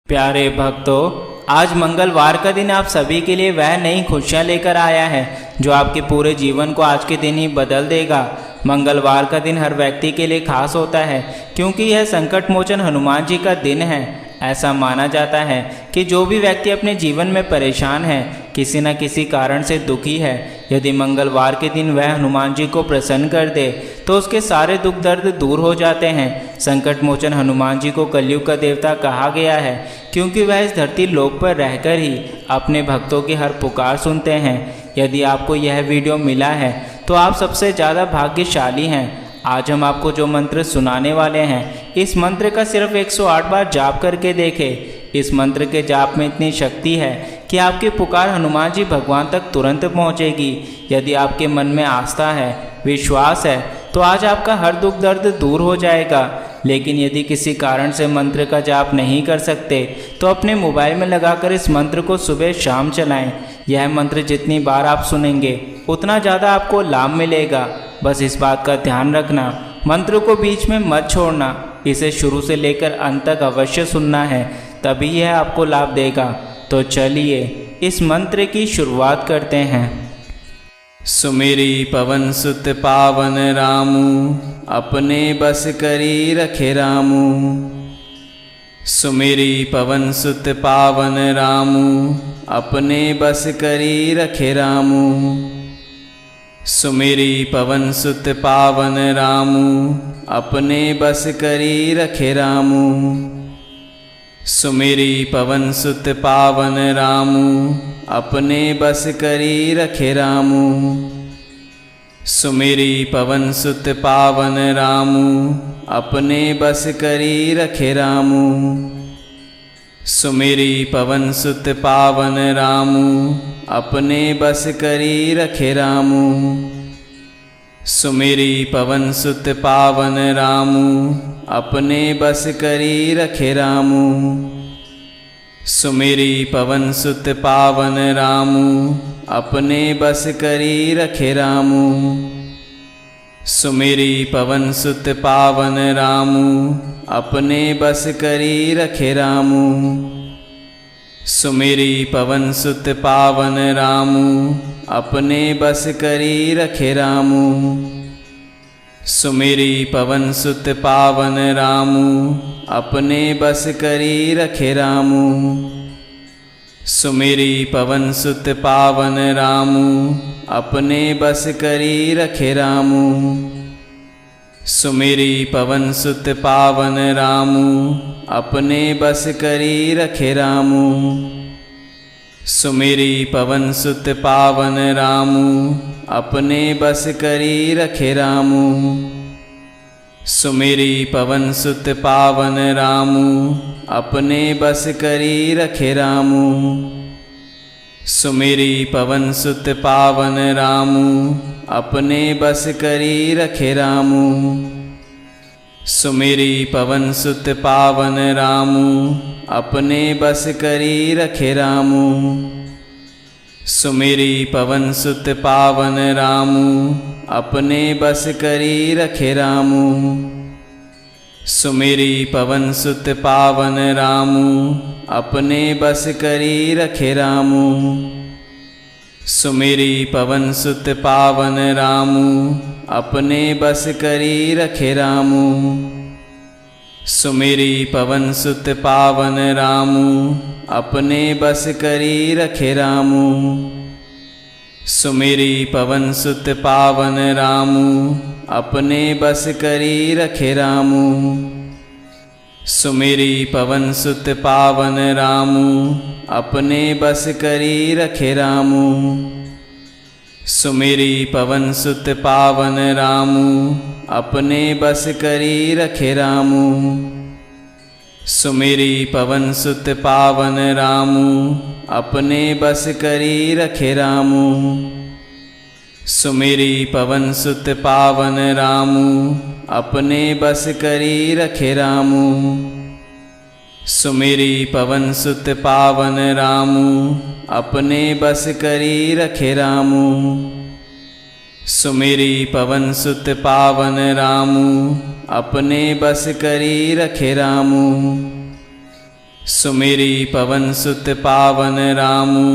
प्यारे भक्तों, आज मंगलवार का दिन आप सभी के लिए वह नई खुशियाँ लेकर आया है जो आपके पूरे जीवन को आज के दिन ही बदल देगा। मंगलवार का दिन हर व्यक्ति के लिए खास होता है क्योंकि यह संकट मोचन हनुमान जी का दिन है। ऐसा माना जाता है कि जो भी व्यक्ति अपने जीवन में परेशान है, किसी न किसी कारण से दुखी है, यदि मंगलवार के दिन वह हनुमान जी को प्रसन्न कर दे तो उसके सारे दुख दर्द दूर हो जाते हैं। संकट मोचन हनुमान जी को कलयुग का देवता कहा गया है क्योंकि वह इस धरती लोक पर रहकर ही अपने भक्तों की हर पुकार सुनते हैं। यदि आपको यह वीडियो मिला है तो आप सबसे ज़्यादा भाग्यशाली हैं। आज हम आपको जो मंत्र सुनाने वाले हैं, इस मंत्र का सिर्फ 108 बार जाप करके देखें। इस मंत्र के जाप में इतनी शक्ति है कि आपकी पुकार हनुमान जी भगवान तक तुरंत पहुंचेगी। यदि आपके मन में आस्था है, विश्वास है, तो आज आपका हर दुख दर्द दूर हो जाएगा। लेकिन यदि किसी कारण से मंत्र का जाप नहीं कर सकते तो अपने मोबाइल में लगाकर इस मंत्र को सुबह शाम चलाएं। यह मंत्र जितनी बार आप सुनेंगे उतना ज़्यादा आपको लाभ मिलेगा। बस इस बात का ध्यान रखना, मंत्र को बीच में मत छोड़ना। इसे शुरू से लेकर अंत तक अवश्य सुनना है, तभी यह आपको लाभ देगा। तो चलिए इस मंत्र की शुरुआत करते हैं। सुमिरी पवन सुत पावन रामू, अपने बस करी रखे रामू। सुमिरी पवन सुत पावन रामू, अपने बस करी रखे रामू। सुमिरी पवन सुत पावन रामू, अपने बस करी रखे रामू। सुमिरी पवन सुत पावन रामू, अपने बस करी रखे रामू। सुमिरी पवन सुत पावन रामू, अपने बस करी रखे रामू। सुमिरी पवन सुत पावन रामू, अपने बस करी रखे रामू। सुमिरी पवन सुत पावन रामू, अपने बस करी रखे रामू। सुमिरी पवन सुत पावन रामू, अपने बस करी रखे रामू। सुमिरी पवन सुत पावन रामू, अपने बस करी रखे रामू। सुमिरी पवन सुत पावन रामू, अपने बस करी रखे रामू। सुमिरी पवन सुत पावन रामू, अपने बस करी रखे रामू। सुमिरी पवन सुत पावन रामू, अपने बस करी रखे रामू। सुमिरी पवन सुत पावन रामू, अपने बस करी रखे रामू। सुमिरी पवन सुत पावन रामू, अपने बस करी रखे रामू। सुमिरी पवन सुत पावन रामू, अपने बस करी रखे रामू। सुमिरी पवन सुत पावन रामू, अपने बस करी रखे रामू। सुमिरी पवन सुत पावन रामू, अपने बस करी रखे रामू। सुमिरी पवन सुत पावन रामू, अपने बस करी रखे रामू। सुमिरी पवन सुत पावन रामू, अपने बस करी रखे रामू। सुमिरी पवन सुत पावन रामू, अपने बस करी रखे रामू। सुमिरी पवन सुत पावन रामू, अपने बस करी रखे रामू। सुमिरी पवन सुत पावन रामू, अपने बस करी रखे रामू। सुमिरी पवन सुत पावन रामू, अपने बस करी रखे रामू। सुमिरी पवन सुत पावन रामू, अपने बस करी रखे रामू। सुमिरी पवन सुत पावन रामू, अपने बस करी रखे रामू। सुमिरी पवन सुत पावन रामू, अपने बस करी रखे रामू। सुमिरी पवन सुत पावन रामू, अपने बस करी रखे रामू। सुमिरी पवन सुत पावन रामू, अपने बस करी रखे रामू। सुमिरी पवन सुत पावन रामू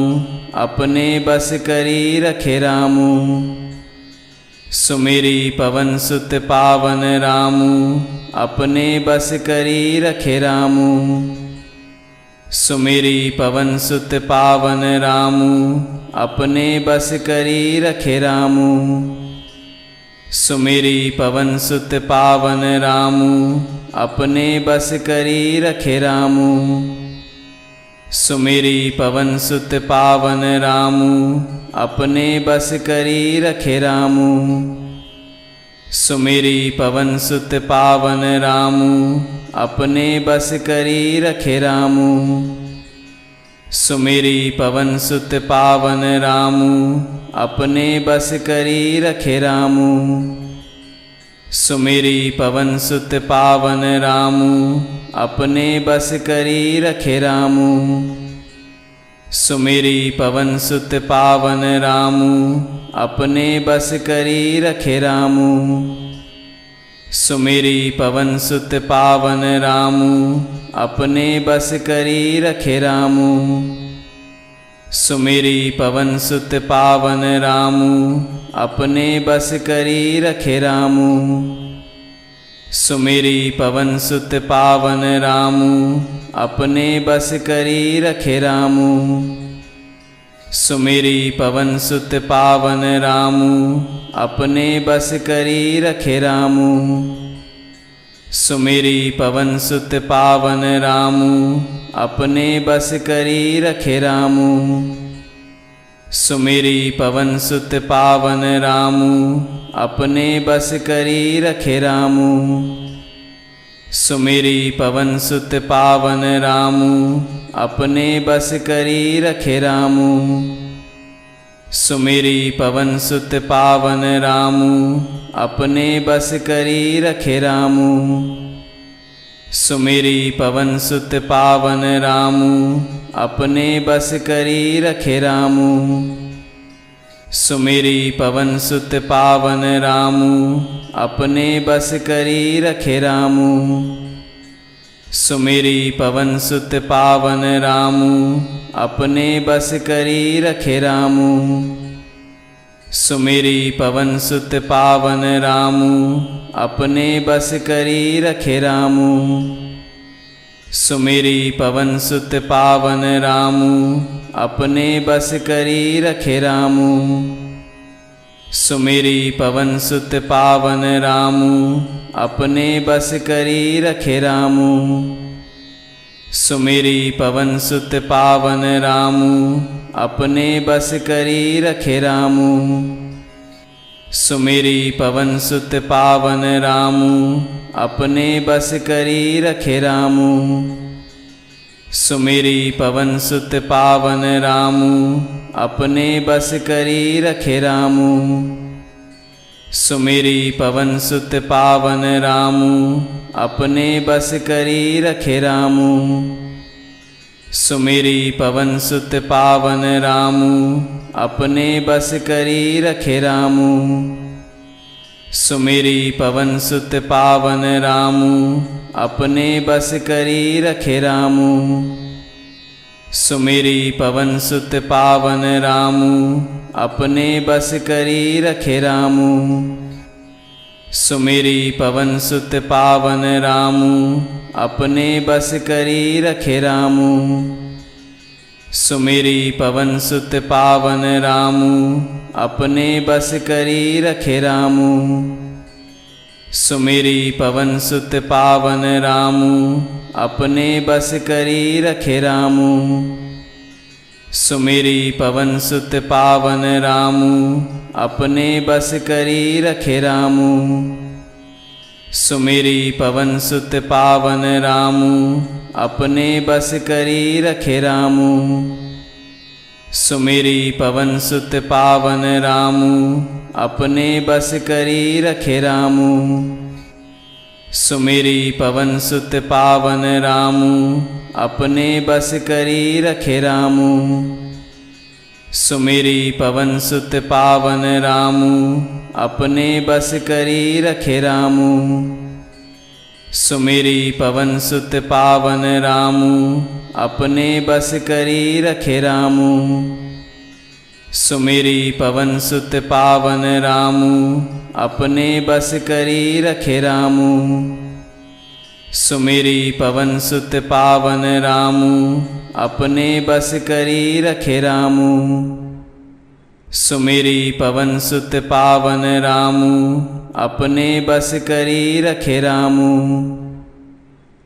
अपने बस करी रखे रामू। सुमिरी पवन सुत पावन रामू अपने बस करी रखे रामू। सुमिरी पवन सुत पावन रामू अपने बस करी रखे रामू। सुमिरी पवन सुत पावन रामू अपने बस करी रखे रामू। सुमिरी पवन सुत पावन रामू अपने बस करी रखे रामू। सुमिरी पवन सुत पावन रामू अपने बस करी रखे रामू। सुमिरी पवन सुत पावन रामू अपने बस करी रखे रामू। सुमिरी पवन सुत पावन रामू अपने बस करी रखे रामू। सुमिरी पवन सुत पावन रामू अपने बस करी रखे रामू। सुमिरी पवन सुत पावन रामू अपने बस करी रखे रामू। सुमिरी पवन सुत पावन रामू अपने बस करी रखे रामू। सुमिरी पवन सुत पावन रामू अपने बस करी रखे रामू। सुमिरी पवन सुत पावन रामू अपने बस करी रखे रामू। सुमिरी पवन सुत पावन रामू अपने बस करी रखे रामू। सुमिरी पवन सुत पावन रामू अपने बस करी रखे रामू। सुमिरी पवन सुत पावन रामू अपने बस करी रखे रामू। सुमिरी पवन सुत पावन रामू अपने बस करी रखे रामू। सुमिरी पवन सुत पावन रामू अपने बस करी रखे रामू। सुमिरी पवन सुत पावन रामू अपने बस करी रखे रामू। सुमिरी पवन सुत पावन रामू अपने बस करी रखे रामू। सुमिरी पवन सुत पावन रामू अपने बस करी रखे रामू। सुमिरी पवन सुत पावन रामू अपने बस करी रखे रामू। सुमिरी पवन सुत पावन रामू अपने बस करी रखे रामू। सुमिरी पवन सुत पावन रामू अपने बस करी रखे रामू। सुमिरी पवन सुत पावन रामू अपने बस करी रखे रामू। सुमिरी पवन सुत पावन रामू अपने बस करी रखे रामू। सुमिरी पवन सुत पावन रामू अपने बस करी रखे रामू। सुमिरी पवन सुत पावन रामू अपने बस करी रखे रामू। सुमिरी पवन सुत पावन रामू अपने बस करी रखे रामू। सुमिरी पवन सुत पावन रामू अपने बस करी रखे रामू। सुमिरी पवन सुत पावन रामू अपने बस करी रखे रामू। सुमिरी पवन सुत पावन रामू अपने बस करी रखे रामू। सुमिरी पवन सुत पावन रामू अपने बस करी रखे रामू। सुमिरी पवन सुत पावन रामू अपने बस करी रखे रामू। सुमिरी पवन सुत पावन रामू अपने बस करी रखे रामू। सुमिरी पवन सुत पावन रामू अपने बस करी रखे रामू। सुमिरी पवन सुत पावन रामू अपने बस करी रखे रामू। सुमिरी पवन सुत पावन रामू अपने बस करी रखे रामू। सुमिरी पवन सुत पावन रामू अपने बस करी रखे रामू। सुमिरी पवन सुत पावन रामू अपने बस करी रखे रामू। सुमिरी पवन सुत पावन रामू अपने बस करी रखे रामू। सुमिरी पवन सुत पावन रामू अपने बस करी रखे रामू।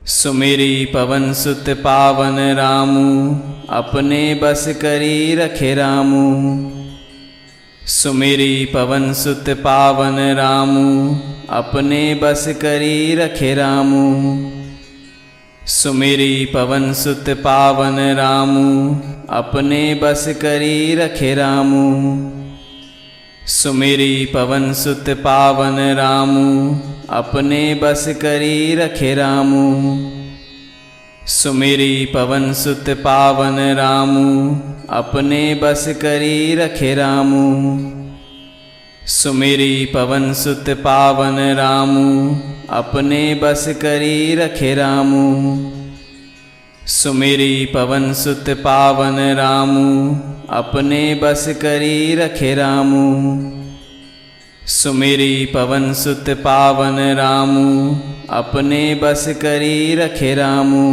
सुमिरी पवन सुत पावन रामू अपने बस करी रखे रामू। सुमिरी पवन सुत पावन रामू अपने बस करी रखे रामू। सुमिरी पवन सुत पावन रामू अपने बस करी रखे रामू। सुमिरी पवन सुत पावन रामू अपने बस करी रखे रामू। सुमिरी पवन सुत पावन रामू अपने बस करी रखे रामू। सुमिरी पवन सुत पावन रामू अपने बस करी रखे रामू। सुमिरी पवन सुत पावन रामू अपने बस करी रखे रामू। सुमिरी पवन सुत पावन रामू अपने बस करी रखे रामू।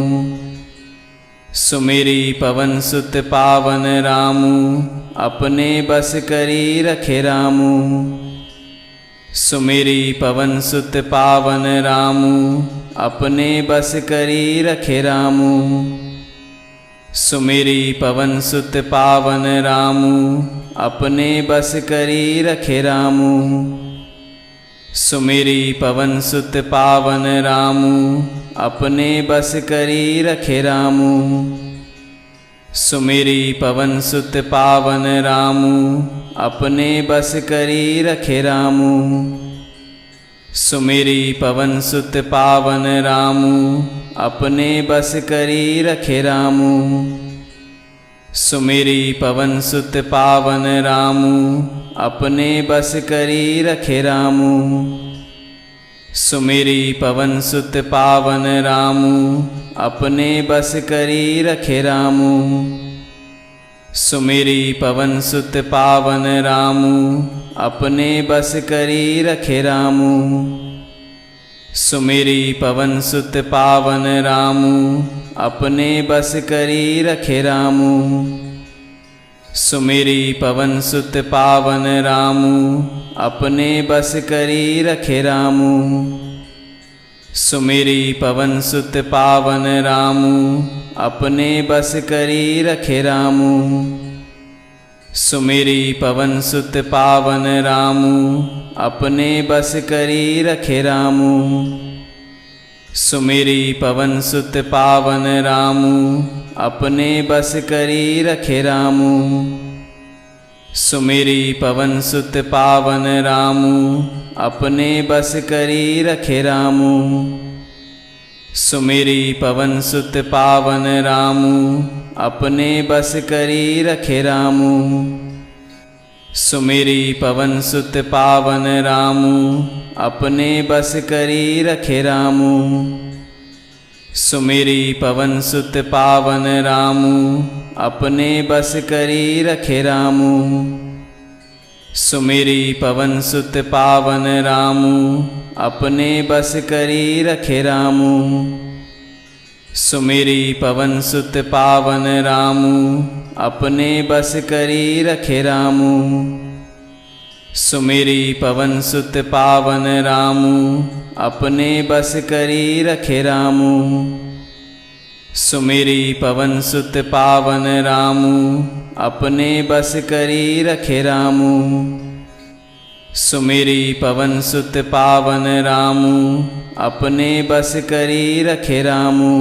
सुमिरी पवन सुत पावन रामू अपने बस करी रखे रामू। सुमिरी पवन सुत पावन रामू अपने बस करी रखे रामू। सुमिरी पवन सुत पावन रामू अपने बस करी रखे रामू। सुमिरी पवन सुत पावन रामू अपने बस करी रखे रामू। सुमिरी पवन सुत पावन रामू अपने बस करी रखे रामू। सुमिरी पवन सुत पावन रामू अपने बस करी रखे रामू। सुमिरी पवन सुत पावन रामू अपने बस करी रखे रामू। सुमिरी पवन सुत पावन रामू अपने बस करी रखे रामू। सुमिरी पवन सुत पावन रामू अपने बस करी रखे रामू। सुमिरी पवन सुत पावन रामू अपने बस करी रखे रामू। सुमिरी पवन सुत पावन रामू अपने बस करी रखे रामू। सुमिरी पवन सुत पावन रामू अपने बस करी रखे रामू। सुमिरी पवन सुत पावन रामू अपने बस करी रखे रामू। सुमिरी पवन सुत पावन रामू अपने बस करी रखे रामू। सुमिरी पवन सुत पावन रामू अपने बस करी रखे रामू। सुमिरी पवन सुत पावन रामू अपने बस करी रखे रामू। सुमिरी पवन सुत पावन रामू अपने बस करी रखे रामू। सुमिरी पवन सुत पावन रामू अपने बस करी रखे रामू। सुमिरी पवन सुत पावन रामू अपने बस करी रखे रामू। सुमिरी पवन सुत पावन रामू अपने बस करी रखे रामू। सुमिरी पवन सुत पावन रामू अपने बस करी रखे रामू। सुमिरी पवन सुत पावन रामू अपने बस करी रखे रामू। सुमिरी पवन सुत पावन रामू अपने बस करी रखे रामू।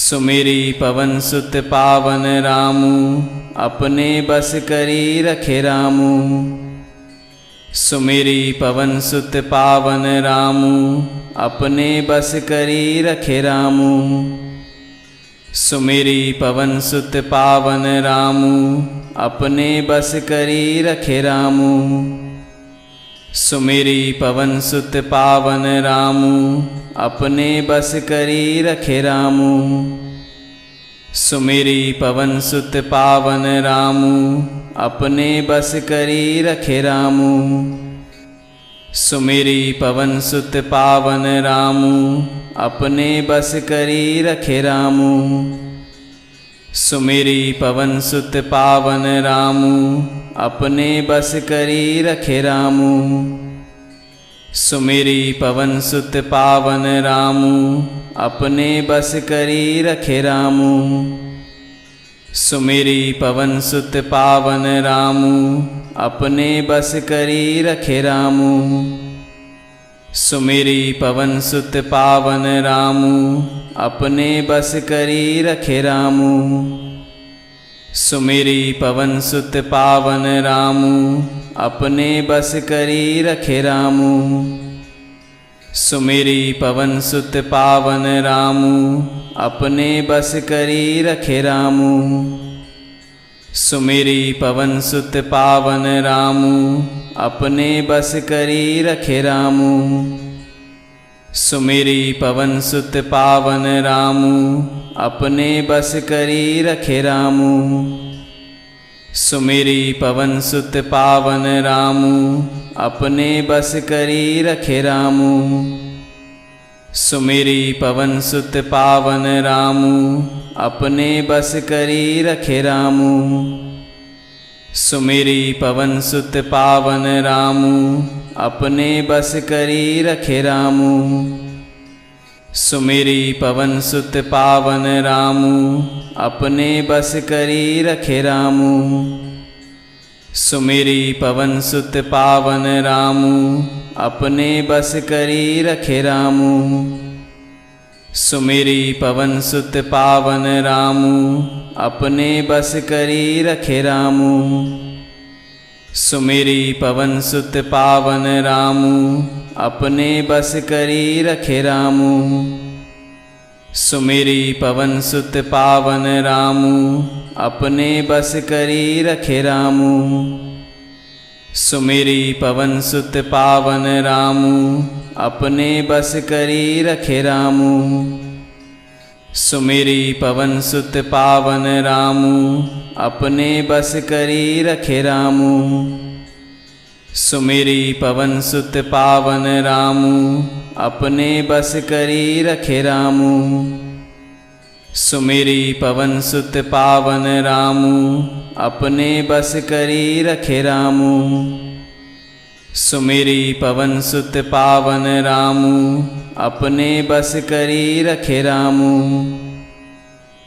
सुमिरी पवन सुत पावन रामू अपने बस करी रखे रामू। सुमिरी पवन सुत पावन रामू अपने बस करी रखे रामू। सुमिरी पवन सुत पावन रामू अपने बस करी रखे रामू। सुमिरी पवन सुत पावन रामू अपने बस करी रखे रामू। सुमिरी पवन सुत पावन रामू अपने बस करी रखे रामू। सुमिरी पवन सुत पावन रामू अपने बस करी रखे रामू। सुमिरी पवन सुत पावन रामू अपने बस करी रखे रामू। सुमिरी पवन सुत पावन रामू अपने बस करी रखे रामू। सुमिरी पवन सुत पावन रामू अपने बस करी रखे रामू। सुमिरी पवन सुत पावन रामू अपने बस करी रखे रामू। सुमिरी पवन सुत पावन रामू अपने बस करी रखे रामू। सुमिरी पवन सुत पावन रामू अपने बस करी रखे रामू। सुमिरी पवन सुत पावन रामू अपने बस करी रखे रामू। सुमिरी पवन सुत पावन रामू अपने बस करी रखे रामू। सुमिरी पवन सुत पावन रामू अपने बस करी रखे रामू। सुमिरी पवन सुत पावन रामू अपने बस करी रखे रामू। सुमिरी पवन सुत पावन रामू अपने बस करी रखे रामू। सुमिरी पवन सुत पावन रामू अपने बस करी रखे रामू। सुमिरी पवन सुत पावन रामू अपने बस करी रखे रामू। सुमिरी पवन सुत पावन रामू अपने बस करी रखे रामू। सुमिरी पवन सुत पावन रामू अपने बस करी रखे रामू। सुमिरी पवन सुत पावन रामू अपने बस करी रखे रामू। सुमिरी पवन सुत पावन रामू अपने बस करी रखे रामू। सुमिरी पवन सुत पावन रामू अपने बस करी रखे रामू। सुमिरी पवन सुत पावन रामू अपने बस करी रखे रामू। सुमिरी पवन सुत पावन रामू अपने बस करी रखे रामू। सुमिरी पवन सुत पावन रामू अपने बस करी रखे रामू। सुमिरी पवन सुत पावन रामू अपने बस करी रखे रामू।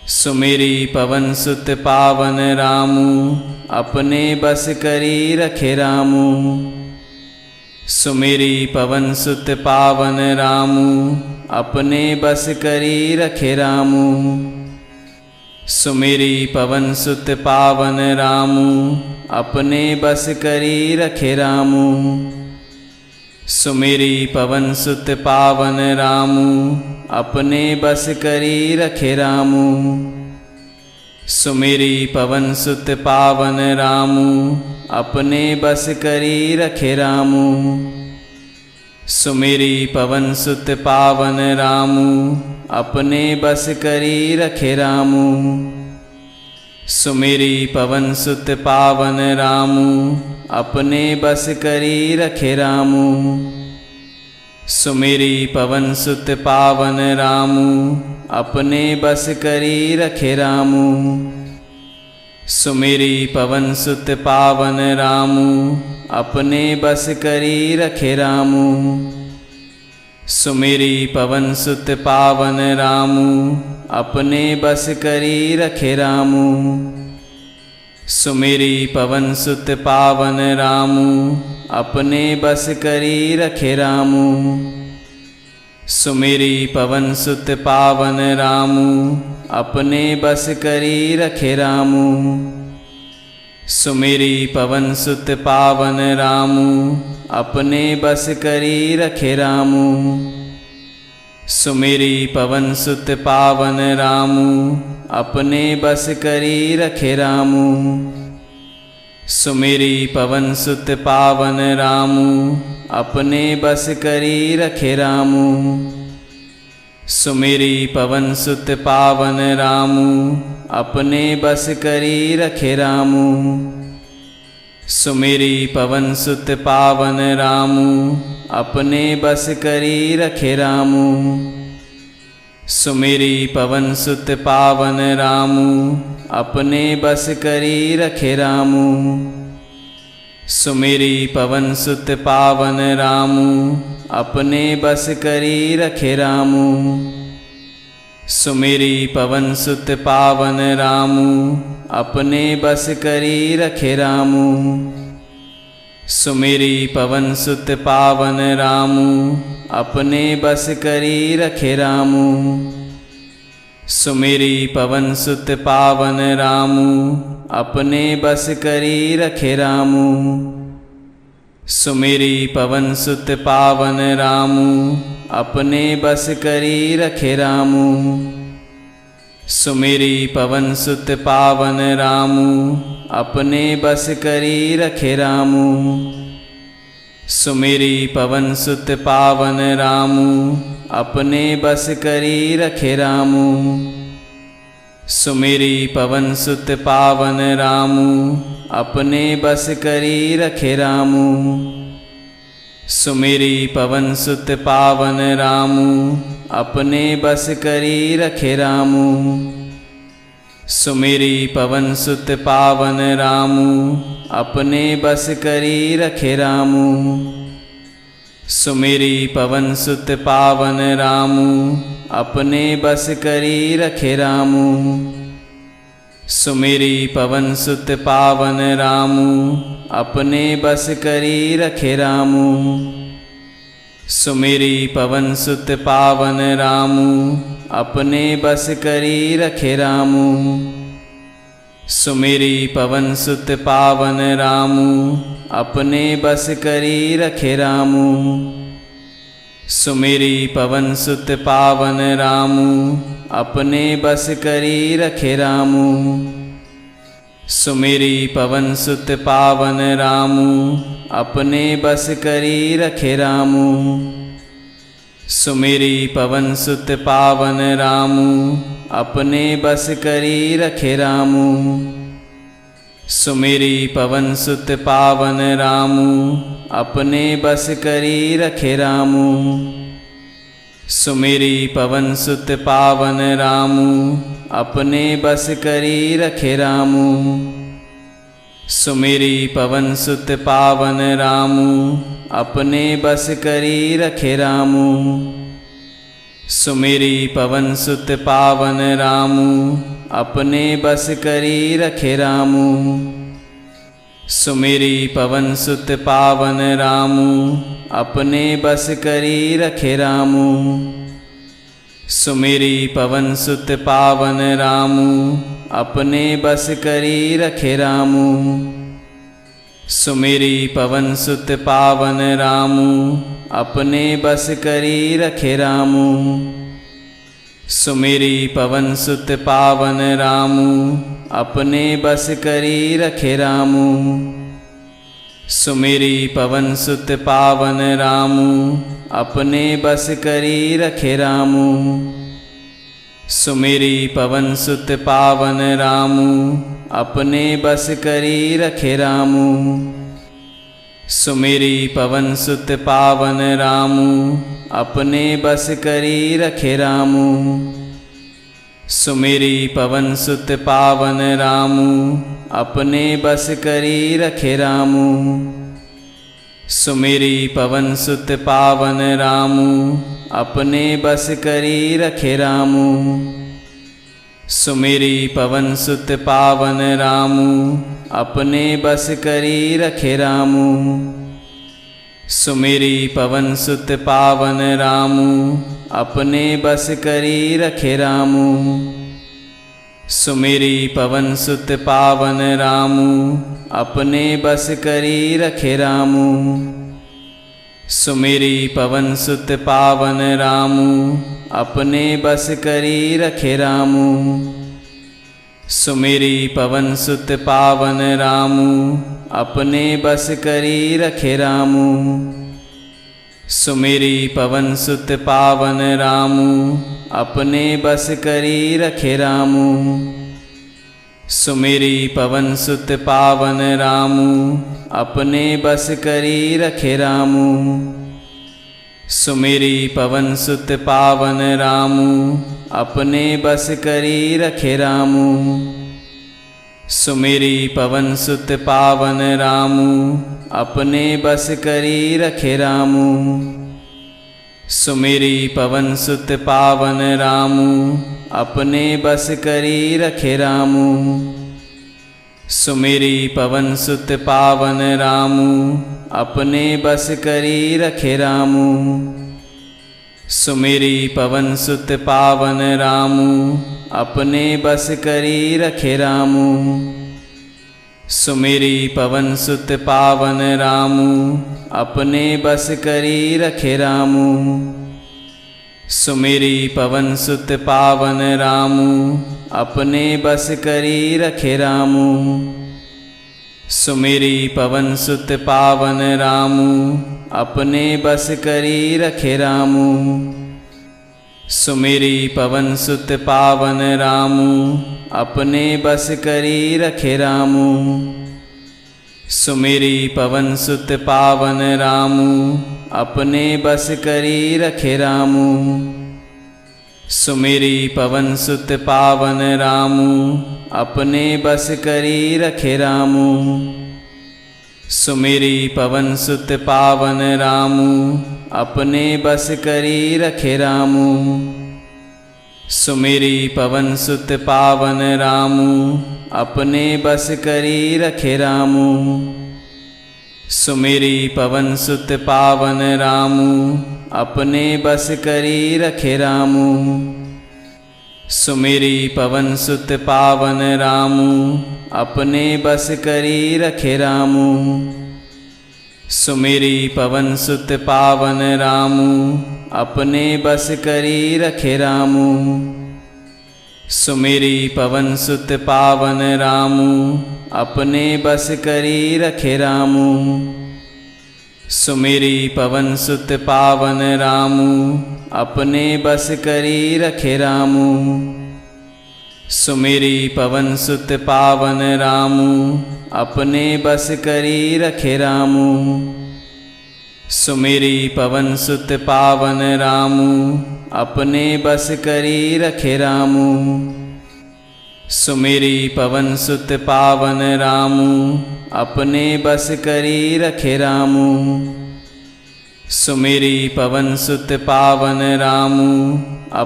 सुमिरी पवन सुत पावन रामू अपने बस करी रखे रामू। सुमिरी पवन सुत पावन रामू अपने बस करी रखे रामू। सुमिरी पवन सुत पावन रामू अपने बस करी रखे रामू। सुमिरी पवन सुत पावन रामू अपने बस करी रखे रामू। सुमिरी पवन सुत पावन रामू अपने बस करी रखे रामू। सुमिरी पवन सुत पावन रामू अपने बस करी रखे रामू। सुमिरी पवन सुत पावन रामू अपने बस करी रखे रामू। सुमिरी पवन सुत पावन रामू अपने बस करी रखे रामू। सुमिरी पवन सुत पावन रामू अपने बस करी रखे रामू। सुमिरी पवन सुत पावन रामू अपने बस करी रखे रामू। सुमिरी पवन सुत पावन रामू अपने बस करी रखे रामू। सुमिरी पवन सुत पावन रामू अपने बस करी रखे रामू। सुमिरी पवन सुत पावन रामू अपने बस करी रखे रामू। सुमिरी पवन सुत पावन रामू अपने बस करी रखे रामू। सुमिरी पवन सुत पावन रामू अपने बस करी रखे रामू। सुमिरी पवन सुत पावन रामू अपने बस करी रखे रामू। सुमिरी पवन सुत पावन रामू अपने बस करी रखे रामू। सुमिरी पवन सुत पावन रामू अपने बस करी रखे रामू। सुमिरी पवन सुत पावन रामू अपने बस करी रखे रामू। सुमिरी पवन सुत पावन रामू अपने बस करी रखे रामू। सुमिरी पवन सुत पावन रामू अपने बस करी रखे रामू। सुमिरी पवन सुत पावन रामू अपने बस करी रखे रामू। सुमिरी पवन सुत पावन रामू अपने बस करी रखे रामू। सुमिरी पवन सुत पावन रामू अपने बस करी रखे रामू। सुमिरी पवन सुत पावन रामू अपने बस करी रखे रामू। सुमिरी पवन सुत पावन रामू अपने बस करी रखे रामू। सुमिरी पवन सुत पावन रामू अपने बस करी रखे रामू। सुमिरी पवन सुत पावन रामू अपने बस करी रखे रामू। सुमिरी पवन सुत पावन रामू अपने बस करी रखे रामू। सुमिरी पवन सुत पावन रामू अपने बस करी रखे रामू। सुमिरी पवन सुत पावन रामू अपने बस करी रखे रामू। सुमिरी पवन सुत पावन रामू अपने बस करी रखे रामू। सुमिरी पवन सुत पावन रामू अपने बस करी रखे रामू। सुमिरी पवन सुत पावन रामू अपने बस करी रखे रामू। सुमिरी पवन सुत पावन रामू अपने बस करी रखे रामू। सुमिरी पवन सुत पावन रामू अपने बस करी रखे रामू। सुमिरी पवन सुत पावन रामू अपने बस करी रखे रामू। सुमिरी पवन सुत पावन रामू अपने बस करी रखे रामू। सुमिरी पवन सुत पावन रामू अपने बस करी रखे रामू। सुमिरी पवन सुत पावन रामू अपने बस करी रखे रामू। सुमिरी पवन सुत पावन रामू अपने बस करी रखे रामू। सुमिरी पवन सुत पावन रामू अपने बस करी रखे रामू। सुमिरी पवन सुत पावन रामू अपने बस करी रखे रामू। सुमिरी पवन सुत पावन रामू अपने बस करी रखे रामू। सुमिरी पवन सुत पावन रामू अपने बस करी रखे रामू। सुमिरी पवन सुत पावन रामू अपने बस करी रखे रामू। सुमिरी पवन सुत पावन रामू अपने बस करी रखे रामू। सुमिरी पवन सुत पावन रामू अपने बस करी रखे रामू। सुमिरी पवन सुत पावन रामू अपने बस करी रखे रामू। सुमिरी पवन सुत पावन रामू अपने बस करी रखे रामू। सुमिरी पवन सुत पावन रामू अपने बस करी रखे रामू। सुमिरी पवन सुत पावन रामू अपने बस करी रखे रामू। सुमिरी पवन सुत पावन रामू अपने बस करी रखे रामू। सुमिरी पवन सुत पावन रामू अपने बस करी रखे रामू। सुमिरी पवन सुत पावन रामू अपने बस करी रखे रामू। सुमिरी पवन सुत पावन रामू अपने बस करी रखे रामू। सुमिरी पवन सुत पावन रामू अपने बस करी रखे रामू। सुमिरी पवन सुत पावन रामू अपने बस करी रखे रामू। सुमिरी पवन सुत पावन रामू अपने बस करी रखे रामू। सुमिरी पवन सुत पावन रामू अपने बस करी रखे रामू। सुमिरी पवन सुत पावन रामू अपने बस करी रखे रामू। सुमिरी पवन सुत पावन रामू अपने बस करी रखे रामू। सुमिरी पवन सुत पावन रामू अपने बस करी रखे रामू। सुमिरी पवन सुत पावन रामू अपने बस करी रखे रामू। सुमिरी पवन सुत पावन रामू अपने बस करी रखे रामू। सुमिरी पवन सुत पावन रामू अपने बस करी रखे रामू। सुमिरी पवन सुत पावन रामू अपने बस करी रखे रामू। सुमिरी पवन सुत पावन रामू अपने बस करी रखे रामू। सुमिरी पवन सुत पावन रामू अपने बस करी रखे रामू। सुमिरी पवन सुत पावन रामू अपने बस करी रखे रामू। सुमिरी पवन सुत पावन रामू अपने बस करी रखे रामू। सुमिरी पवन सुत पावन रामू अपने बस करी रखे रामू। सुमिरी पवन सुत पावन रामू अपने बस करी रखे रामू। सुमिरी पवन सुत पावन रामू अपने बस करी रखे रामू। सुमिरी पवन सुत पावन रामू अपने बस करी रखे रामू। सुमिरी पवन सुत पावन रामू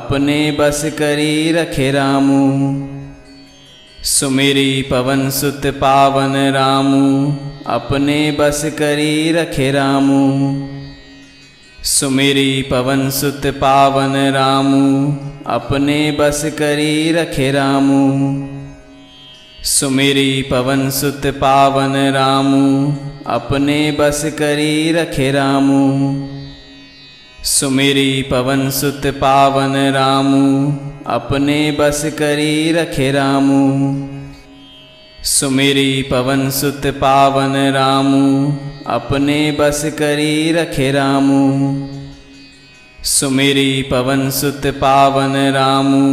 अपने बस करी रखे रामू। सुमिरी पवन सुत पावन रामू अपने बस करी रखे रामू। सुमिरी पवन सुत पावन रामू अपने बस करी रखे रामू। सुमिरी पवन सुत पावन रामू अपने बस करी रखे रामू। सुमिरी पवन सुत पावन रामू अपने बस करी रखे रामू। सुमिरी पवन सुत पावन रामू अपने बस करी रखे रामू। सुमिरी पवन सुत पावन रामू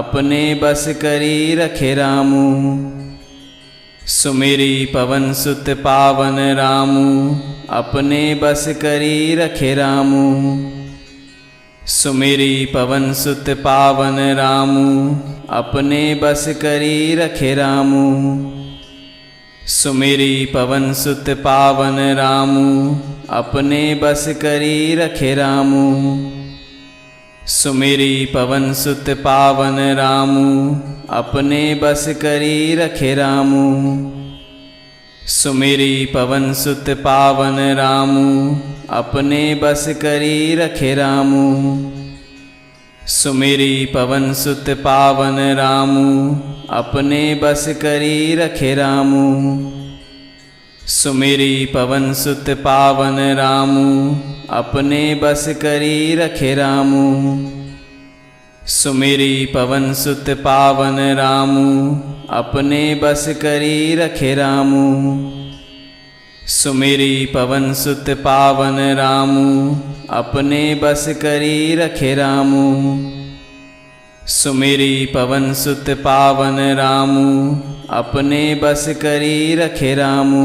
अपने बस करी रखे रामू। सुमिरी पवन सुत पावन रामू अपने बस करी रखे रामू। सुमिरी पवन सुत पावन रामू अपने बस करी रखे रामू। सुमिरी पवन सुत पावन रामू अपने बस करी रखे रामू। सुमिरी पवन सुत पावन रामू अपने बस करी रखे रामू। सुमिरी पवन सुत पावन रामू अपने बस करी रखे रामू। सुमिरी पवन सुत पावन रामू अपने बस करी रखे रामू। सुमिरी पवन सुत पावन रामू अपने बस करी रखे रामू। सुमिरी पवन सुत पावन रामू अपने बस करी रखे रामू। सुमिरी पवन सुत पावन रामू अपने बस करी रखे रामू। सुमिरी पवन सुत पावन रामू अपने बस करी रखे रामू।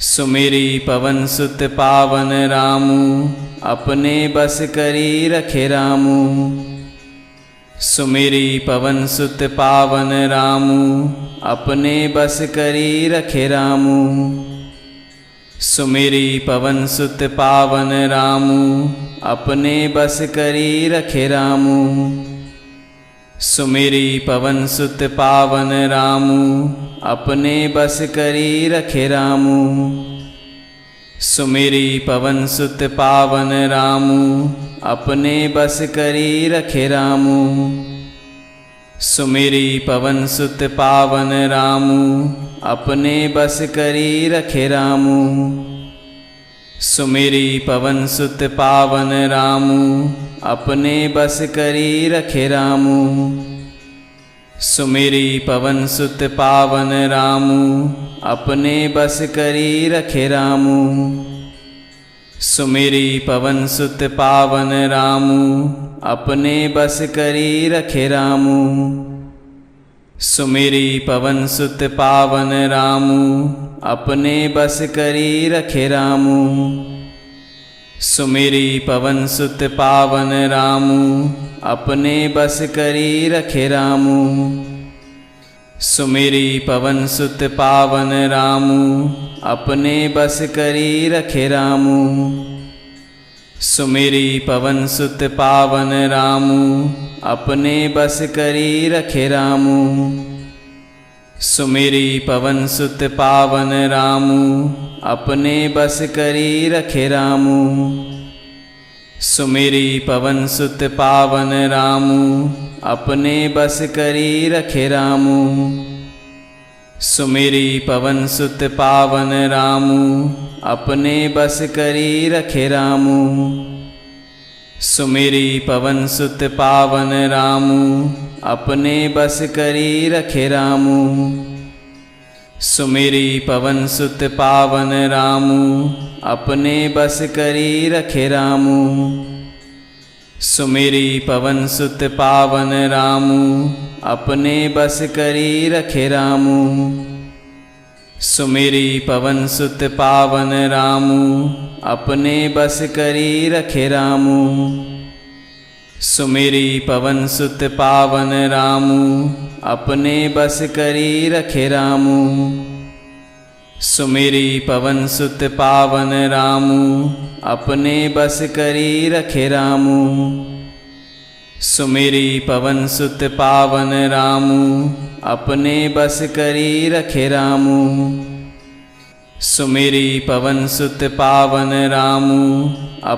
सुमिरी पवन सुत पावन रामू अपने बस करी रखे रामू। सुमिरी पवन सुत पावन रामू अपने बस करी रखे रामू। सुमिरी पवन सुत पावन रामू अपने बस करी रखे रामू। सुमिरी पवन सुत पावन रामू अपने बस करी रखे रामू। सुमिरी पवन सुत पावन रामू अपने बस करी रखे रामू। सुमिरी पवन सुत पावन रामू अपने बस करी रखे रामू। सुमिरी पवन सुत पावन रामू अपने बस करी रखे रामू। सुमिरी पवन सुत पावन रामू अपने बस करी रखे रामू। सुमिरी पवन सुत पावन रामू अपने बस करी रखे रामू। सुमिरी पवन सुत पावन रामू अपने बस करी रखे रामू। सुमिरी पवन सुत पावन रामू अपने बस करी रखे रामू। सुमिरी पवन सुत पावन रामू अपने बस करी रखे रामू। सुमिरी पवन सुत पावन रामू अपने बस करी रखे रामू। सुमिरी पवन सुत पावन रामू अपने बस करी रखे रामू। सुमिरी पवन सुत पावन रामू अपने बस करी रखे रामू। सुमिरी पवन सुत पावन रामू अपने बस करी रखे रामू। सुमिरी पवन सुत पावन रामू अपने बस करी रखे रामू। सुमिरी पवन सुत पावन रामू अपने बस करी रखे रामू। सुमिरी पवन सुत पावन रामू अपने बस करी रखे रामू। सुमिरी पवन सुत पावन रामू अपने बस करी रखे रामू। सुमिरी पवन सुत पावन रामू अपने बस करी रखे रामू। सुमिरी पवन सुत पावन रामू अपने बस करी रखे रामू। सुमिरी पवन सुत पावन रामू अपने बस करी रखे रामू। सुमिरी पवन सुत पावन रामू अपने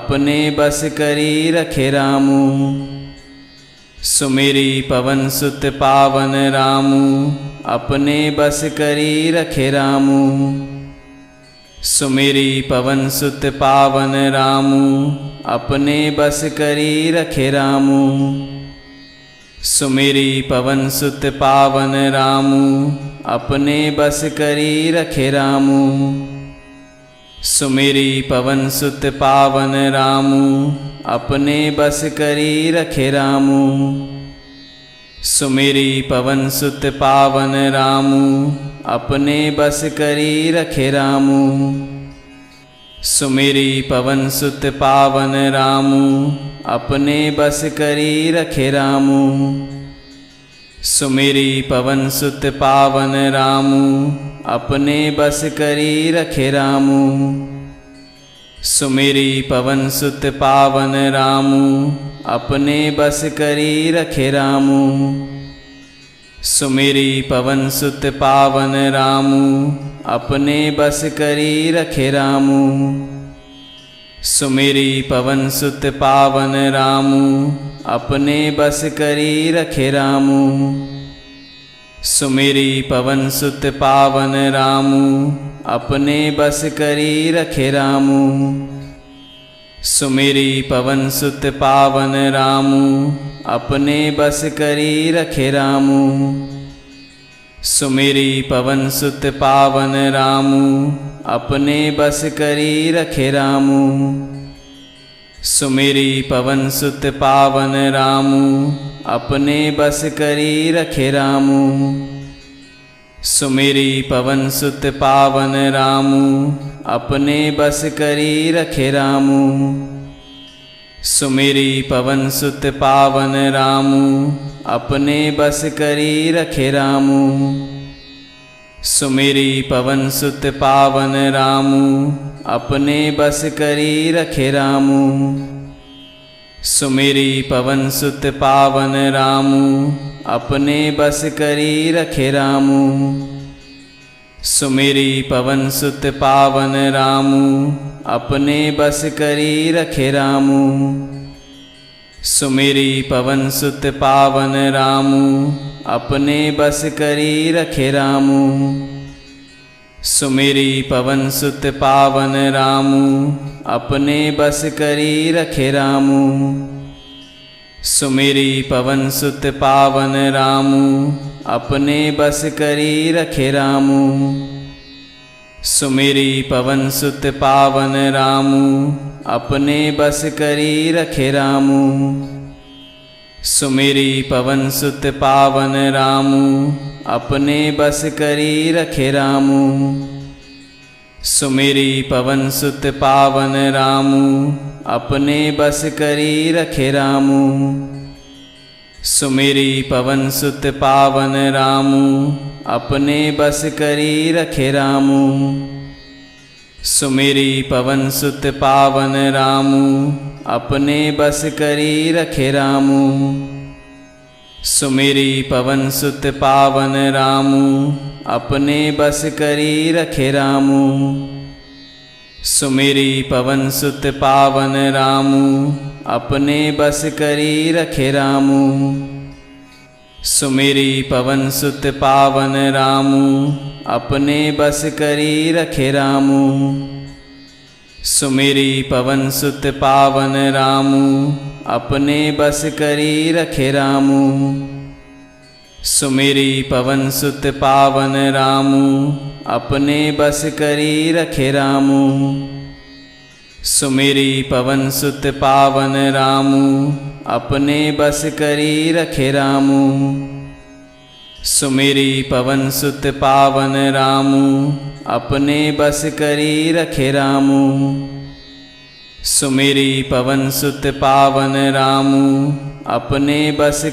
बस करी रखे रामू। सुमिरी पवन सुत पावन रामू अपने बस करी रखे रामू। सुमिरी पवन सुत पावन रामू अपने बस करी रखे रामू। सुमिरी पवन सुत पावन रामू अपने बस करी रखे रामू। सुमिरी पवन सुत पावन रामू अपने बस करी रखे रामू। सुमिरी पवन सुत पावन रामू अपने बस करी रखे रामू। सुमिरी पवन सुत पावन रामू अपने बस करी रखे रामू। सुमिरी पवन सुत पावन रामू अपने बस करी रखे रामू। सुमिरी पवन सुत पावन रामू अपने बस करी रखे रामू। सुमिरी पवन सुत पावन रामू अपने बस करी रखे रामू। सुमिरी पवन सुत पावन रामू अपने बस करी रखे रामू। सुमिरी पवन सुत पावन रामू अपने बस करी रखे रामू। सुमिरी पवन सुत पावन रामू अपने बस करी रखे रामू। सुमिरी पवन सुत पावन रामू अपने बस करी रखे रामू। सुमिरी पवन सुत पावन रामू अपने बस करी रखे रामू। सुमिरी पवन सुत पावन रामू अपने बस करी रखे रामू। सुमिरी पवन सुत पावन रामू अपने बस करी रखे रामू। सुमिरी पवन सुत पावन रामू अपने बस करी रखे रामू। सुमिरी पवन सुत पावन रामू अपने बस करी रखे रामू। सुमिरी पवन सुत पावन रामू अपने बस करी रखे रामू। सुमिरी पवन सुत पावन रामू अपने बस करी रखे रामू। सुमिरी पवन सुत पावन रामू अपने बस करी रखे रामू। सुमिरी पवन सुत पावन रामू अपने बस करी रखे रामू। सुमिरी पवन सुत पावन रामू अपने बस करी रखे रामू। सुमिरी पवन सुत पावन रामू अपने बस करी रखे रामू। सुमिरी पवन सुत पावन रामू अपने बस करी रखे रामू। सुमिरी पवन सुत पावन रामू अपने बस करी रखे रामू। सुमिरी पवन सुत पावन रामू अपने बस करी रखे रामू। सुमिरी पवन सुत पावन रामू अपने बस करी रखे रामू। सुमिरी पवन सुत पावन रामू अपने बस करी रखे रामू। सुमिरी पवन सुत पावन रामू अपने बस करी रखे रामू। सुमिरी पवन सुत पावन रामू अपने बस करी रखे रामू। सुमिरी पवन सुत पावन रामू अपने बस करी रखे रामू। सुमिरी पवन सुत पावन रामू अपने बस करी रखे रामू। सुमिरी पवन सुत पावन रामू अपने बस करी रखे रामू। सुमिरी पवन सुत पावन रामू अपने बस करी रखे रामू। सुमिरी पवन सुत पावन रामू अपने बस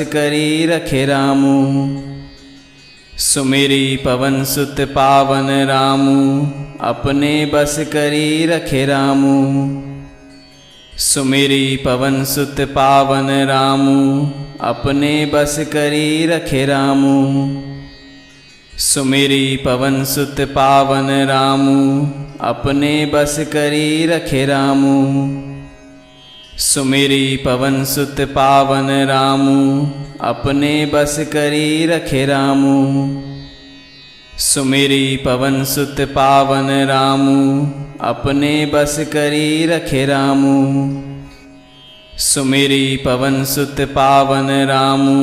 करी रखे रामू। सुमिरी पवन सुत पावन रामू अपने बस करी रखे रामू। सुमिरी पवन सुत पावन रामू अपने बस करी रखे रामू। सुमिरी पवन सुत पावन रामू अपने बस करी रखे रामू। सुमिरी पवन सुत पावन रामू अपने बस करी रखे रामू। सुमिरी पवन सुत पावन रामू अपने बस करी रखे रामू। सुमिरी पवन सुत पावन रामू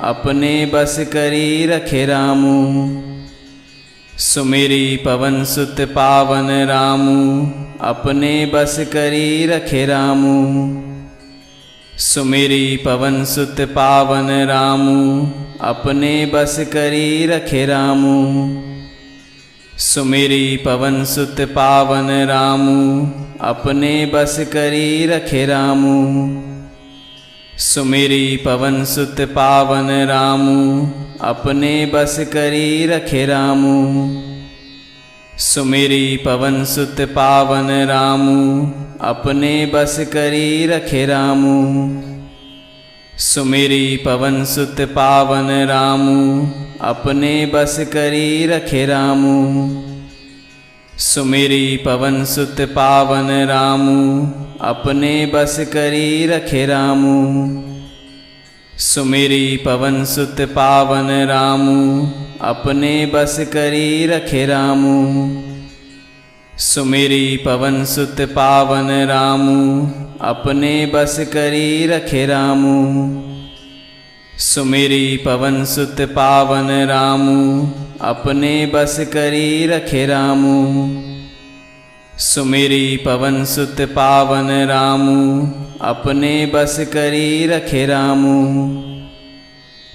अपने बस करी रखे रामू। सुमिरी पवन सुत पावन रामू अपने बस करी रखे रामू। सुमिरी पवन सुत पावन रामू अपने बस करी रखे रामू। सुमिरी पवन सुत पावन रामू अपने बस करी रखे रामू। सुमिरी पवन सुत पावन रामू अपने बस करी रखे रामू। सुमिरी पवन सुत पावन रामू अपने बस करी रखे रामू। सुमिरी पवन सुत पावन रामू अपने बस करी रखे रामू। सुमिरी पवन सुत पावन रामू अपने बस करी रखे रामू। सुमिरी पवन सुत पावन रामू अपने बस करी रखे रामू। सुमिरी पवन सुत पावन रामू अपने बस करी रखे रामू। सुमिरी पवन सुत पावन रामू अपने बस करी रखे रामू। सुमिरी पवन सुत पावन रामू अपने बस करी रखे रामू।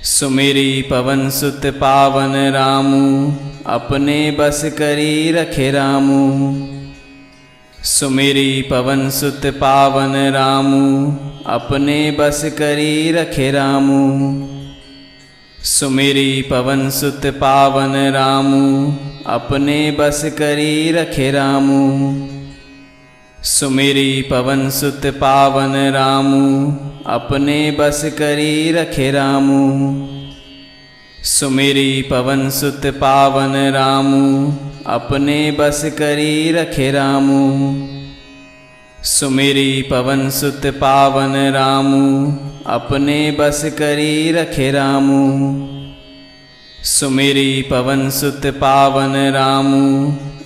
सुमिरी पवन सुत पावन रामू अपने बस करी रखे रामू। सुमिरी पवन सुत पावन रामू अपने बस करी रखे रामू। सुमिरी पवन सुत पावन रामू अपने बस करी रखे रामू। सुमिरी पवन सुत पावन रामू अपने बस करी रखे रामू। सुमिरी पवन सुत पावन रामू अपने बस करी रखे रामू। सुमिरी पवन सुत पावन रामू अपने बस करी रखे रामू। सुमिरी पवन सुत पावन रामू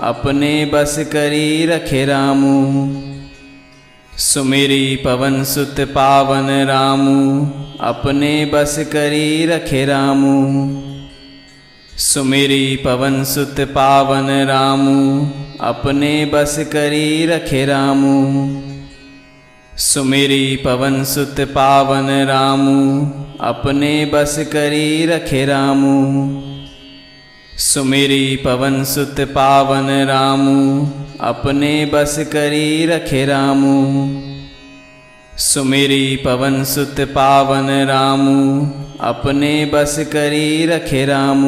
अपने बस करी रखे रामू। सुमिरी पवन सुत पावन रामू अपने बस करी रखे रामू। सुमिरी पवन सुत पावन रामू अपने बस करी रखे रामू। सुमिरी पवन सुत पावन रामू अपने बस करी रखे रामू। सुमिरी पवन सुत पावन रामू अपने बस करी रखे रामू। सुमिरी पवन सुत पावन रामू अपने बस करी रखे रामू।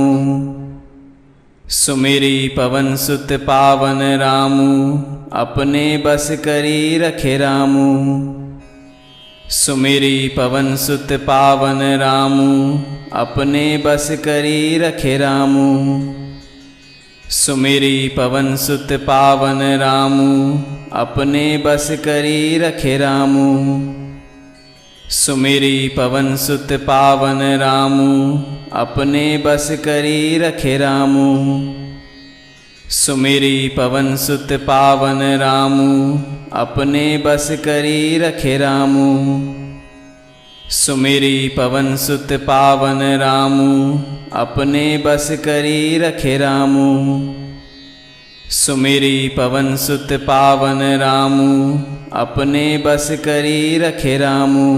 सुमिरी पवन सुत पावन रामू अपने बस करी रखे रामू। सुमिरी पवन सुत पावन रामू अपने बस करी रखे रामू। सुमिरी पवन सुत पावन रामू अपने बस करी रखे रामू। सुमिरी पवन सुत पावन रामू अपने बस करी रखे रामू। सुमिरी पवन सुत पावन रामू अपने बस करी रखे रामू। सुमिरी पवन सुत पावन रामू अपने बस करी रखे रामू। सुमिरी पवन सुत पावन रामू अपने बस करी रखे रामू।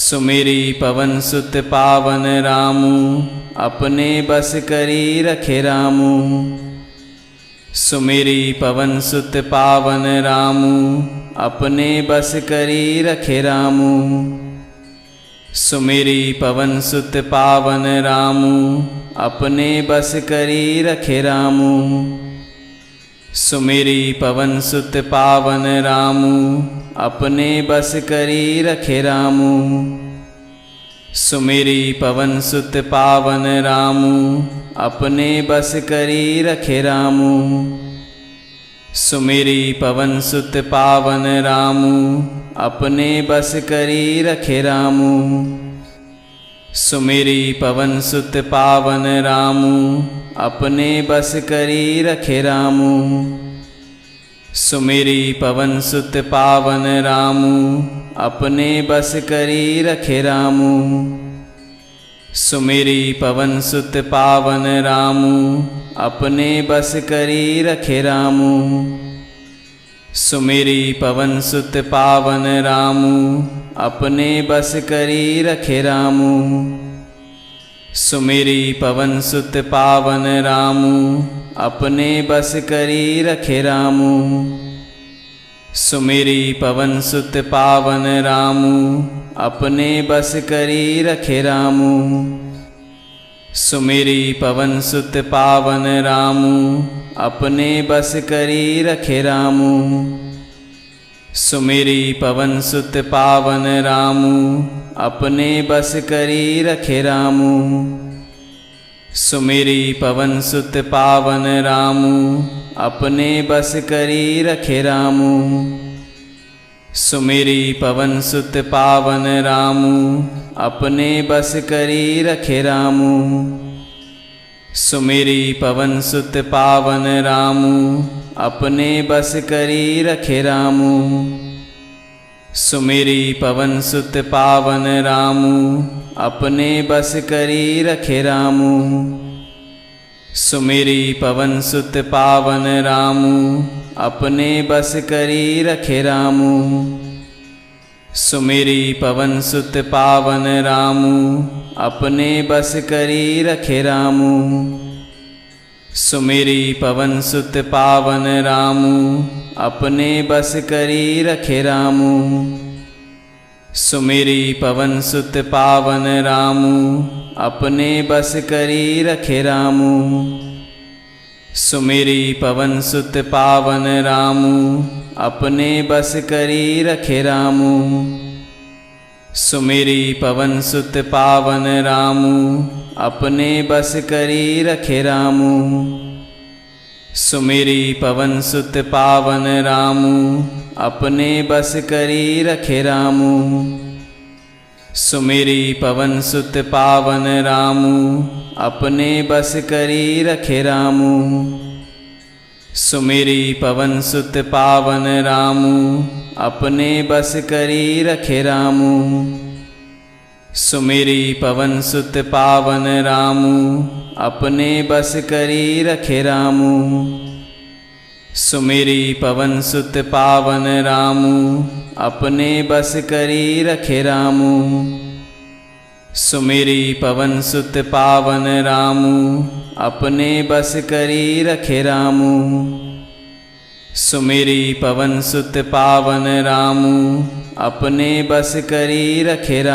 सुमिरी पवन सुत पावन रामू अपने बस करी रखे रामू। सुमिरी पवन सुत पावन रामू अपने बस करी रखे रामू। सुमिरी पवन सुत पावन रामू अपने बस करी रखे रामू। सुमिरी पवन सुत पावन रामू अपने बस करी रखे रामू। सुमिरी पवन सुत पावन रामू अपने बस करी रखे रामू। सुमिरी पवन सुत पावन रामू अपने बस करी रखे रामू। सुमिरी पवन सुत पावन रामू अपने बस करी रखे रामू। सुमिरी पवन सुत पावन रामू अपने बस करी रखे रामू। सुमिरी पवन सुत पावन रामू अपने बस करी रखे रामू। सुमिरी पवन सुत पावन रामू अपने बस करी रखे रामू। सुमिरी पवन सुत पावन रामू अपने बस करी रखे रामू। सुमिरी पवन सुत पावन रामू अपने बस करी रखे रामू। सुमिरी पवन सुत पावन रामू अपने बस करी रखे रामू। सुमिरी पवन सुत पावन रामू अपने बस करी रखे रामू। सुमिरी पवन सुत पावन रामू अपने बस करी रखे रामू। सुमिरी पवन सुत पावन रामू अपने बस करी रखे रामू। सुमिरी पवन सुत पावन रामू अपने बस करी रखे रामू। सुमिरी पवन सुत पावन रामू अपने बस करी रखे रामू। सुमिरी पवन सुत पावन रामू अपने बस करी रखे रामू। सुमिरी पवन सुत पावन रामू अपने बस करी रखे रामू। सुमिरी पवन सुत पावन रामू अपने बस करी रखे रामू। सुमिरी पवन सुत पावन रामू अपने बस करी रखे रामू। सुमिरी पवन सुत पावन रामू अपने बस करी रखे रामू। सुमिरी पवन सुत पावन रामू अपने बस करी रखे रामू। सुमिरी पवन सुत पावन रामू अपने बस करी रखे रामू। सुमिरी पवन सुत पावन रामू अपने बस करी रखे रामू। सुमिरी पवन सुत पावन रामू अपने बस करी रखे रामू। सुमिरी पवन सुत पावन रामू अपने बस करी रखे रामू। सुमिरी पवन सुत पावन रामू अपने बस करी रखे रामू। सुमिरी पवन सुत पावन रामू अपने बस करी रखे रामू। सुमिरी पवन सुत पावन रामू अपने बस करी रखे रामू।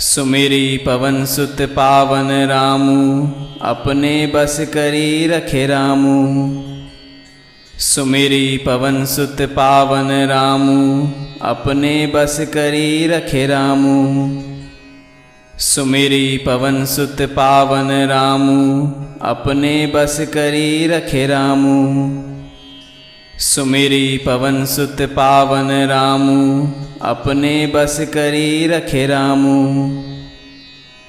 सुमिरी पवन सुत पावन रामू अपने बस करी रखे रामू। सुमिरी पवन सुत पावन रामू अपने बस करी रखे रामू। सुमिरी पवन सुत पावन रामू अपने बस करी रखे रामू। सुमिरी पवन सुत पावन रामू अपने बस करी रखे रामू। सुमिरी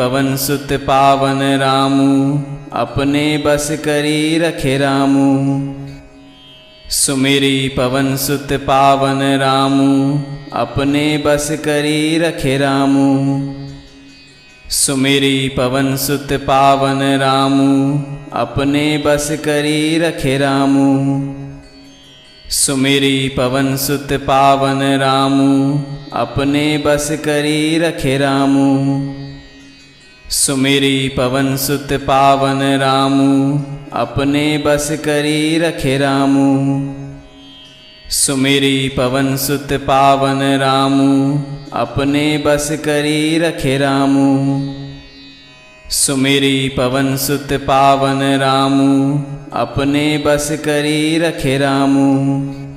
पवन सुत पावन रामू अपने बस करी रखे रामू। सुमिरी पवन सुत पावन रामू अपने बस करी रखे रामू। सुमिरी पवन सुत पावन रामू अपने बस करी रखे रामू। सुमिरी पवन सुत पावन रामू अपने बस करी रखे रामू। सुमिरी पवन सुत पावन रामू अपने बस करी रखे रामू। सुमिरी पवन सुत पावन रामू अपने बस करी रखे रामू। सुमिरी पवन सुत पावन रामू अपने बस करी रखे रामू।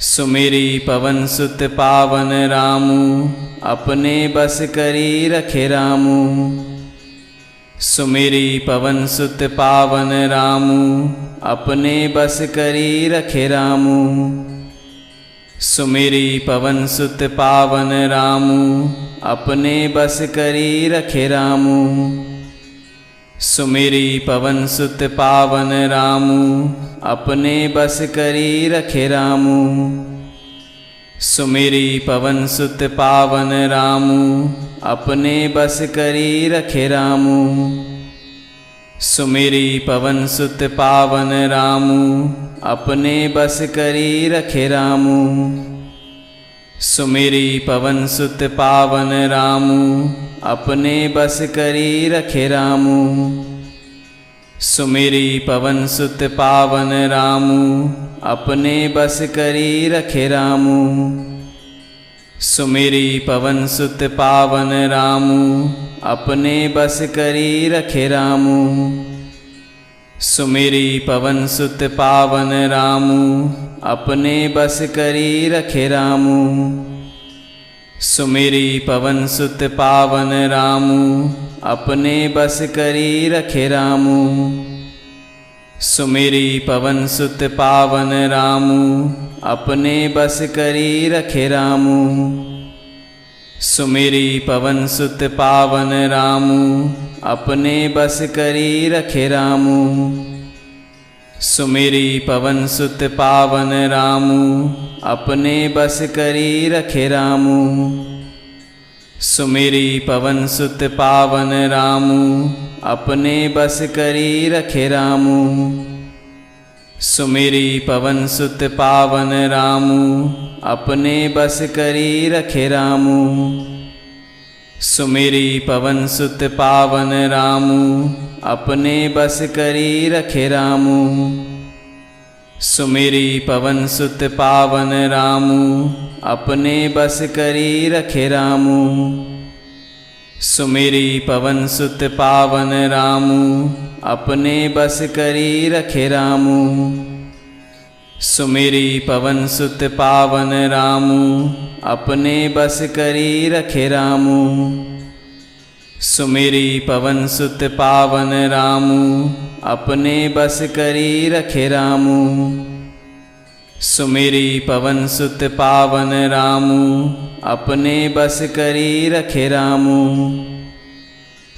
सुमिरी पवन सुत पावन रामू अपने बस करी रखे रामू। सुमिरी पवन सुत पावन रामू अपने बस करी रखे रामू। सुमिरी पवन सुत पावन रामू अपने बस करी रखे रामू। सुमिरी पवन सुत पावन रामू अपने बस करी रखे रामू। सुमिरी पवन सुत पावन रामू अपने बस करी रखे रामू। सुमिरी पवन सुत पावन रामू अपने बस करी रखे रामू। सुमिरी पवन सुत पावन रामू अपने बस करी रखे रामू। सुमिरी पवन सुत पावन रामू अपने बस करी रखे रामू। सुमिरी पवन सुत पावन रामू अपने बस करी रखे रामू। सुमिरी पवन सुत पावन रामू अपने बस करी रखे रामू। सुमिरी पवन सुत पावन रामू अपने बस करी रखे रामू। सुमिरी पवन सुत पावन रामू अपने बस करी रखे रामू। सुमिरी पवन सुत पावन रामू अपने बस करी रखे रामू। सुमिरी पवन सुत पावन रामू अपने बस करी रखे रामू। सुमिरी पवन सुत पावन रामू अपने बस करी रखे रामू। सुमिरी पवन सुत पावन रामू अपने बस करी रखे रामू। सुमिरी पवन सुत पावन रामू अपने बस करी रखे रामू। सुमिरी पवन सुत पावन रामू अपने बस करी रखे रामू। सुमिरी पवन सुत पावन रामू अपने बस करी रखे रामू। सुमिरी पवन सुत पावन रामू अपने बस करी रखे रामू। सुमिरी पवन सुत पावन रामू अपने बस करी रखे रामू। सुमिरी पवन सुत पावन रामू अपने बस करी रखे रामू।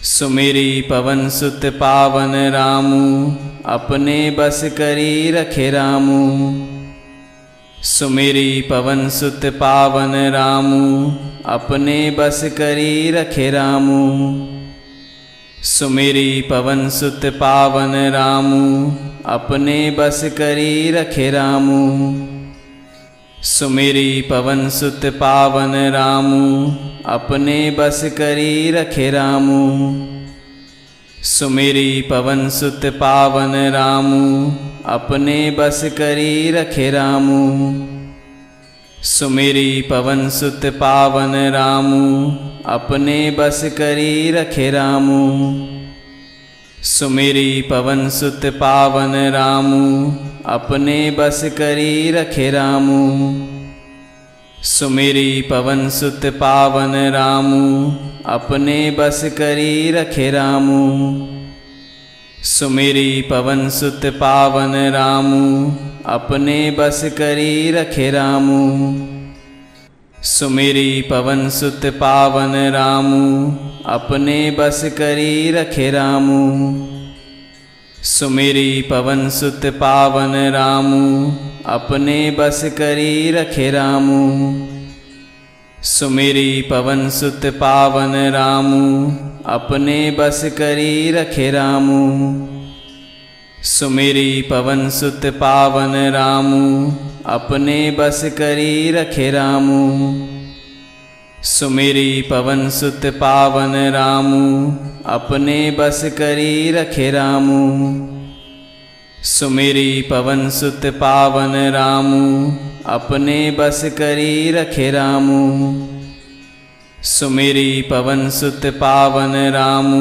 सुमिरी पवन सुत पावन रामू अपने बस करी रखे रामू। सुमिरी पवन सुत पावन रामू अपने बस करी रखे रामू। सुमिरी पवन सुत पावन रामू अपने बस करी रखे रामू। सुमिरी पवन सुत पावन रामू अपने बस करी रखे रामू। सुमिरी पवन सुत पावन रामू अपने बस करी रखे रामू। सुमिरी पवन सुत पावन रामू अपने बस करी रखे रामू। सुमिरी पवन सुत पावन रामू अपने बस करी रखे रामू। सुमिरी पवन सुत पावन रामू अपने बस करी रखे रामू। सुमिरी पवन सुत पावन रामू अपने बस करी रखे रामू। सुमिरी पवन सुत पावन रामू अपने बस करी रखे रामू। सुमिरी पवन सुत पावन रामू अपने बस करी रखे रामू। सुमिरी पवन सुत पावन रामू अपने बस करी रखे रामू। सुमिरी पवन सुत पावन रामू अपने बस करी रखे रामू। सुमिरी पवन सुत पावन रामू अपने बस करी रखे रामू। सुमिरी पवन सुत पावन रामू अपने बस करी रखे रामू। सुमिरी पवन सुत पावन रामू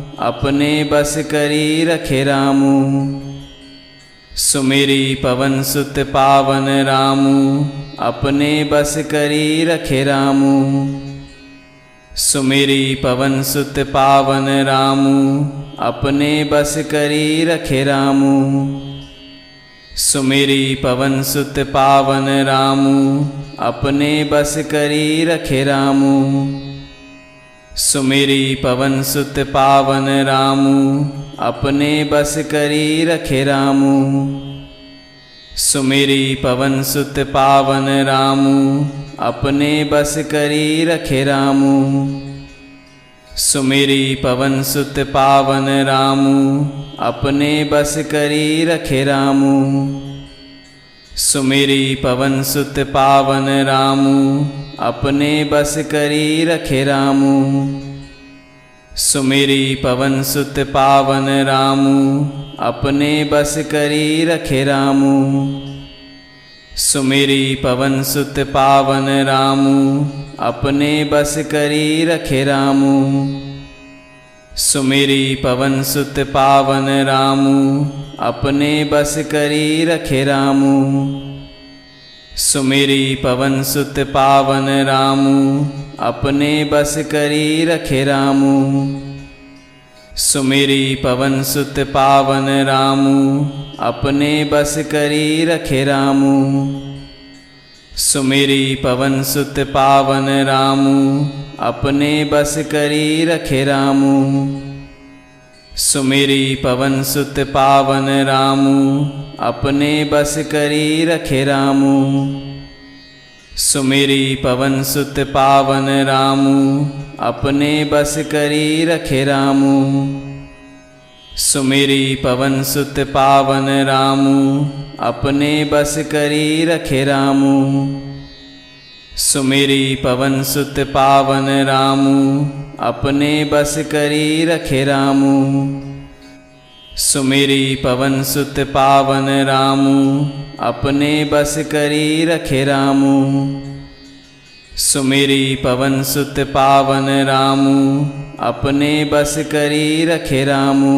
अपने बस करी रखे रामू। सुमिरी पवन सुत पावन रामू अपने बस करी रखे रामू। सुमिरी पवन सुत पावन रामू अपने बस करी रखे रामू। सुमिरी पवन सुत पावन रामू अपने बस करी रखे रामू। सुमिरी पवन सुत पावन रामू अपने बस करी रखे रामू। सुमिरी पवन सुत पावन रामू अपने बस करी रखे रामू। सुमिरी पवन सुत पावन रामू अपने बस करी रखे रामू। सुमिरी पवन सुत पावन रामू अपने बस करी रखे रामू। सुमिरी पवन सुत पावन रामू अपने बस करी रखे रामू। सुमिरी पवन सुत पावन रामू अपने बस करी रखे रामू। सुमिरी पवन सुत पावन रामू अपने बस करी रखे रामू। सुमिरी पवन सुत पावन रामू अपने बस करी रखे रामू। सुमिरी पवन सुत पावन रामू अपने बस करी रखे रामू। सुमिरी पवन सुत पावन रामू अपने बस करी रखे रामू। सुमिरी पवन सुत पावन रामू अपने बस करी रखे रामू। सुमिरी पवन सुत पावन रामू अपने बस करी रखे रामू। सुमिरी पवन सुत पावन रामू अपने बस करी रखे रामू। सुमिरी पवन सुत पावन रामू अपने बस करी रखे रामू। सुमिरी पवन सुत पावन रामू अपने बस करी रखे रामू। सुमिरी पवन सुत पावन रामू अपने बस करी रखे रामू।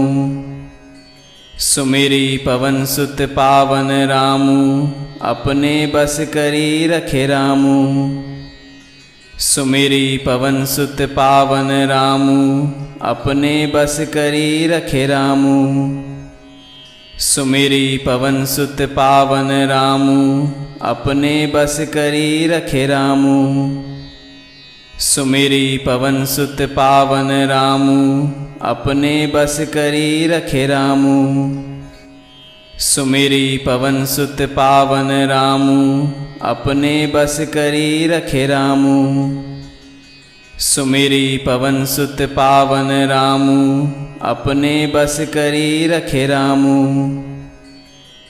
सुमिरी पवन सुत पावन रामू अपने बस करी रखे रामू। सुमिरी पवन सुत पावन रामू अपने बस करी रखे रामू। सुमिरी पवन सुत पावन रामू अपने बस करी रखे रामू। सुमिरी पवन सुत पावन रामू अपने बस करी रखे रामू। सुमिरी पवन सुत पावन रामू अपने बस करी रखे रामू। सुमिरी पवन सुत पावन रामू अपने बस करी रखे रामू।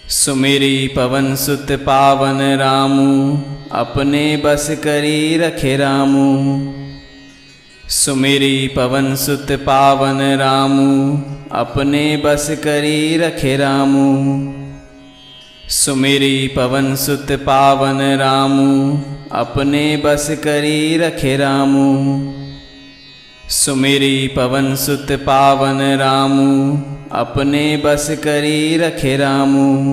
सुमिरी पवन सुत पावन रामू अपने बस करी रखे रामू। सुमिरी पवन सुत पावन रामू अपने बस करी रखे रामू। सुमिरी पवन सुत पावन रामू अपने बस करी रखे रामू। सुमिरी पवन सुत पावन रामू अपने बस करी रखे रामू।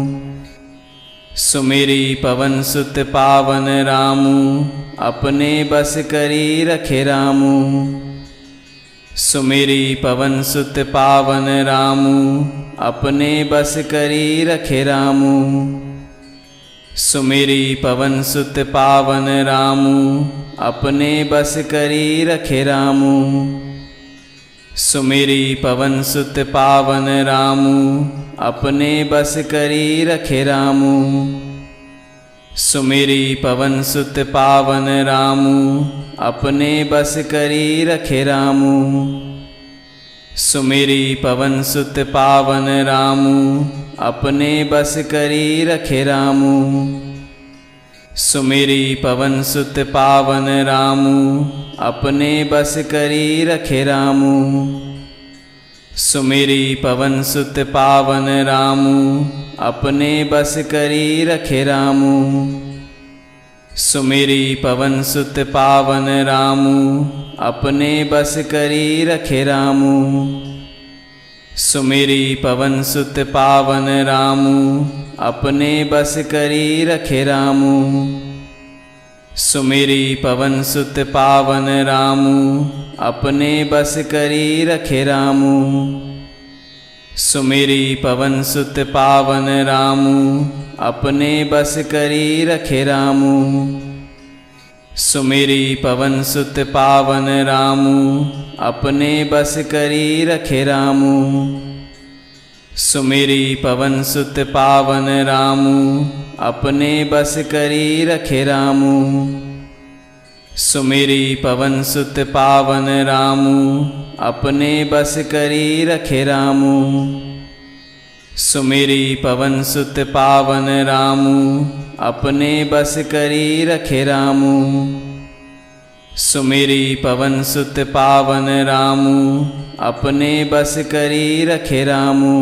सुमिरी पवन सुत पावन रामू अपने बस करी रखे रामू। सुमिरी पवन सुत पावन रामू अपने बस करी रखे रामू। सुमिरी पवन सुत पावन रामू अपने बस करी रखे रामू। सुमिरी पवन सुत पावन रामू अपने बस करी रखे रामू। सुमिरी पवन सुत पावन रामू अपने बस करी रखे रामू। सुमिरी पवन सुत पावन रामू अपने बस करी रखे रामू। सुमिरी पवन सुत पावन रामू अपने बस करी रखे रामू। सुमिरी पवन सुत पावन रामू अपने बस करी रखे रामू। सुमिरी पवन सुत पावन रामू अपने बस करी रखे रामू। सुमिरी पवन सुत पावन रामू अपने बस करी रखे रामू। सुमिरी पवन सुत पावन रामू अपने बस करी रखे रामू। सुमिरी पवन सुत पावन रामू अपने बस करी रखे रामू। सुमिरी पवन सुत पावन रामू अपने बस करी रखे रामू। सुमिरी पवन सुत पावन रामू अपने बस करी रखे रामू। सुमिरी पवन सुत पावन रामू अपने बस करी रखे रामू। सुमिरी पवन सुत पावन रामू अपने बस करी रखे रामू। सुमिरी पवन सुत पावन रामू अपने बस करी रखे रामू।